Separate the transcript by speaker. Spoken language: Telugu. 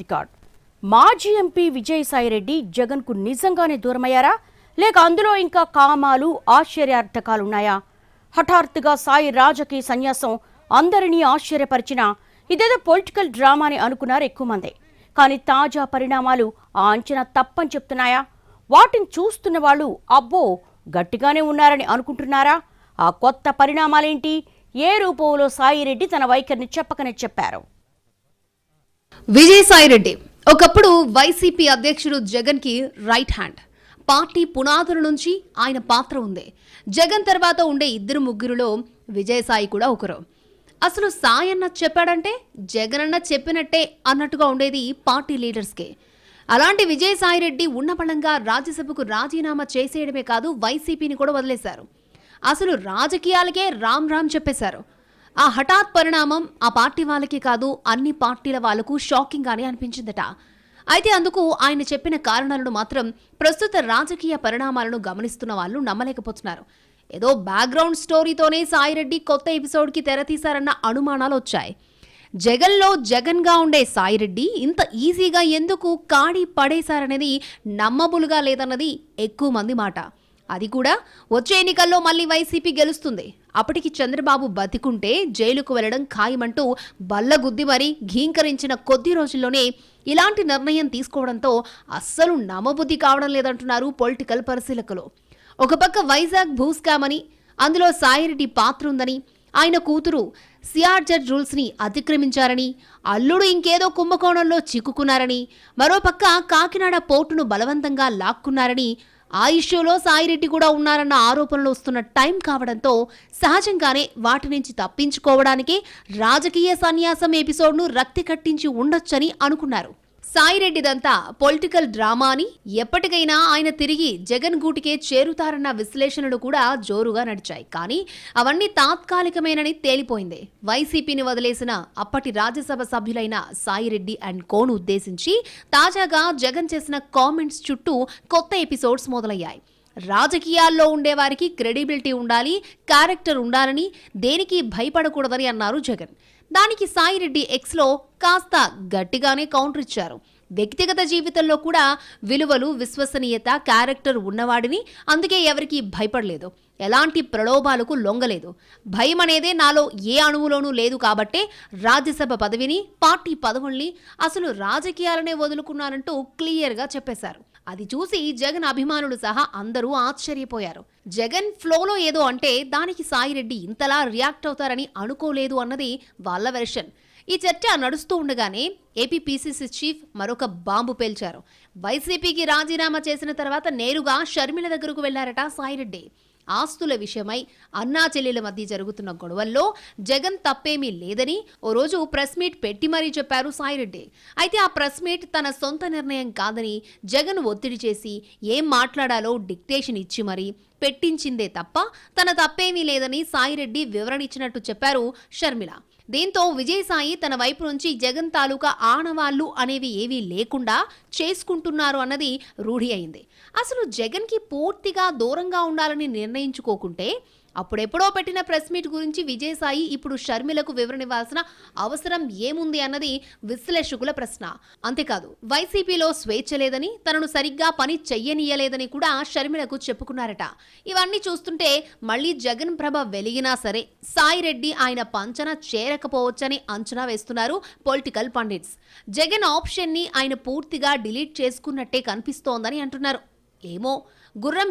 Speaker 1: రికార్డ్. మాజీ ఎంపీ విజయసాయిరెడ్డి జగన్కు నిజంగానే దూరమయ్యారా, లేక అందులో ఇంకా కామాలు ఆశ్చర్యార్థకాలున్నాయా? హఠాత్తుగా సాయి రాజకీయ సన్యాసం అందరినీ ఆశ్చర్యపరిచినా ఇదేదో పొలిటికల్ డ్రామా అని అనుకున్నారు ఎక్కువ మంది. కానీ తాజా పరిణామాలు ఆ అంచనా తప్పని చెప్తున్నాయా? వాటిని చూస్తున్న వాళ్ళు అబ్బో గట్టిగానే ఉన్నారని అనుకుంటున్నారా? ఆ కొత్త పరిణామాలేంటి? ఏ రూపంలో సాయిరెడ్డి తన వైఖరిని చెప్పకనే చెప్పారు?
Speaker 2: విజయసాయిరెడ్డి ఒకప్పుడు వైసీపీ అధ్యక్షుడు జగన్ కి రైట్ హ్యాండ్. పార్టీ పునాదుల నుంచి ఆయన పాత్ర ఉంది. జగన్ తర్వాత ఉండే ఇద్దరు ముగ్గురులో విజయసాయి కూడా ఒకరు. అసలు సాయి అన్న చెప్పాడంటే జగన్ అన్న చెప్పినట్టే అన్నట్టుగా ఉండేది పార్టీ లీడర్స్కే. అలాంటి విజయసాయిరెడ్డి ఉన్న బలంగా రాజ్యసభకు రాజీనామా చేసేయడమే కాదు, వైసీపీని కూడా వదిలేశారు. అసలు రాజకీయాలకే రామ్ రామ్ చెప్పేశారు. ఆ హఠాత్ పరిణామం ఆ పార్టీ వాళ్ళకి కాదు, అన్ని పార్టీల వాళ్లకు షాకింగ్ గానే అనిపించిందట. అయితే అందుకు ఆయన చెప్పిన కారణాలను మాత్రం ప్రస్తుత రాజకీయ పరిణామాలను గమనిస్తున్న వాళ్ళు నమ్మలేకపోతున్నారు. ఏదో బ్యాక్గ్రౌండ్ స్టోరీతోనే సాయిరెడ్డి కొత్త ఎపిసోడ్కి తెరతీశారన్న అనుమానాలు వచ్చాయి. జగన్లో జగన్గా ఉండే సాయిరెడ్డి ఇంత ఈజీగా ఎందుకు కాడి పడేశారనేది నమ్మబులుగా లేదన్నది ఎక్కువ మంది మాట. అది కూడా వచ్చే ఎన్నికల్లో మళ్ళీ వైసీపీ గెలుస్తుంది, అప్పటికి చంద్రబాబు బతికుంటే జైలుకు వెళ్లడం ఖాయమంటూ బల్లగుద్ది మరీ ఘీంకరించిన కొద్ది రోజుల్లోనే ఇలాంటి నిర్ణయం తీసుకోవడంతో అస్సలు నమ్మబుద్ధి కావడం లేదంటున్నారు పొలిటికల్ పరిశీలకులు. ఒక పక్క వైజాగ్ భూస్కామ్ అని, అందులో సాయిరెడ్డి పాత్ర ఉందని, ఆయన కూతురు సిఆర్జెడ్ రూల్స్ ని అతిక్రమించారని, అల్లుడు ఇంకేదో కుంభకోణంలో చిక్కుకున్నారని, మరోపక్క కాకినాడ పోర్టును బలవంతంగా లాక్కున్నారని, ఆ ఇష్యూలో సాయిరెడ్డి కూడా ఉన్నారన్న ఆరోపణలు వస్తున్న టైం కావడంతో సహజంగానే వాటి నుంచి తప్పించుకోవడానికి రాజకీయ సన్యాసం ఎపిసోడ్ను రక్తి కట్టించి ఉండొచ్చని అనుకున్నారు. సాయిరెడ్డిదంతా పొలిటికల్ డ్రామా అని, ఎప్పటికైనా ఆయన తిరిగి జగన్ గూటికే చేరుతారన్న విశ్లేషణలు కూడా జోరుగా నడిచాయి. కానీ అవన్నీ తాత్కాలికమేనని తేలిపోయింది. వైసీపీని వదిలేసిన అప్పటి రాజ్యసభ సభ్యులైన సాయిరెడ్డి అండ్ కోను ఉద్దేశించి తాజాగా జగన్ చేసిన కామెంట్స్ చుట్టూ కొత్త ఎపిసోడ్స్ మొదలయ్యాయి. రాజకీయాల్లో ఉండేవారికి క్రెడిబిలిటీ ఉండాలి, క్యారెక్టర్ ఉండాలని, దేనికి భయపడకూడదని అన్నారు జగన్. దానికి సాయిరెడ్డి ఎక్స్లో కాస్త గట్టిగానే కౌంటర్ ఇచ్చారు. వ్యక్తిగత జీవితంలో కూడా విలువలు, విశ్వసనీయత, క్యారెక్టర్ ఉన్నవాడిని, అందుకే ఎవరికి భయపడలేదు, ఎలాంటి ప్రలోభాలకు లొంగలేదు, భయం అనేదే నాలో ఏ అణువులోనూ లేదు కాబట్టే రాజ్యసభ పదవిని, పార్టీ పదవుల్ని, అసలు రాజకీయాలనే వదులుకున్నానంటూ క్లియర్గా చెప్పేశారు. అది చూసి జగన్ అభిమానులు సహా అందరూ ఆశ్చర్యపోయారు. జగన్ ఫ్లోలో ఏదో అంటే దానికి సాయిరెడ్డి ఇంతలా రియాక్ట్ అవుతారని అనుకోలేదు అన్నది వాళ్ళ వెర్షన్. ఈ చర్చ నడుస్తూ ఉండగానే ఏపీ పీసీసీ చీఫ్ మరొక బాంబు పేల్చారు. వైసీపీకి రాజీనామా చేసిన తర్వాత నేరుగా షర్మిల దగ్గరకు వెళ్లారట సాయిరెడ్డి. ఆస్తుల విషయమై అన్నా చెల్లెల మధ్య జరుగుతున్న గొడవల్లో జగన్ తప్పేమీ లేదని ఓ రోజు ప్రెస్ మీట్ పెట్టి మరీ చెప్పారు సాయిరెడ్డి. అయితే ఆ ప్రెస్ మీట్ తన సొంత నిర్ణయం కాదని, జగన్ ఒత్తిడి చేసి ఏం మాట్లాడాలో డిక్టేషన్ ఇచ్చి మరీ పెట్టించిందే తప్ప తన తప్పేమీ లేదని సాయిరెడ్డి వివరణ ఇచ్చినట్టు చెప్పారు షర్మిల. దీంతో విజయసాయి తన వైపు నుంచి జగన్ తాలూకా ఆనవాళ్లు అనేవి ఏవీ లేకుండా చేసుకుంటున్నారు అన్నది రూఢి అయింది. అసలు జగన్కి పూర్తిగా దూరంగా ఉండాలని నిర్ణయించుకోకుంటే అప్పుడెప్పుడో పెట్టిన ప్రెస్ మీట్ గురించి విజయసాయి ఇప్పుడు షర్మిలకు వివరణ ఇవ్వాల్సిన అవసరం ఏముంది అన్నది విశ్లేషకుల ప్రశ్న. అంతేకాదు వైసీపీలో స్వేచ్ఛ లేదని, తనను సరిగ్గా పని చెయ్యనీయలేదని కూడా షర్మిలకు చెప్పుకున్నారట. ఇవన్నీ చూస్తుంటే మళ్లీ జగన్ ప్రభ వెలిగినా సరే సాయిరెడ్డి ఆయన పంచన చేరకపోవచ్చని అంచనా వేస్తున్నారు పొలిటికల్ పండిట్స్. జగన్ ఆప్షన్ ని ఆయన పూర్తిగా డిలీట్ చేసుకున్నట్టే కనిపిస్తోందని అంటున్నారు. ఏమో గుర్రం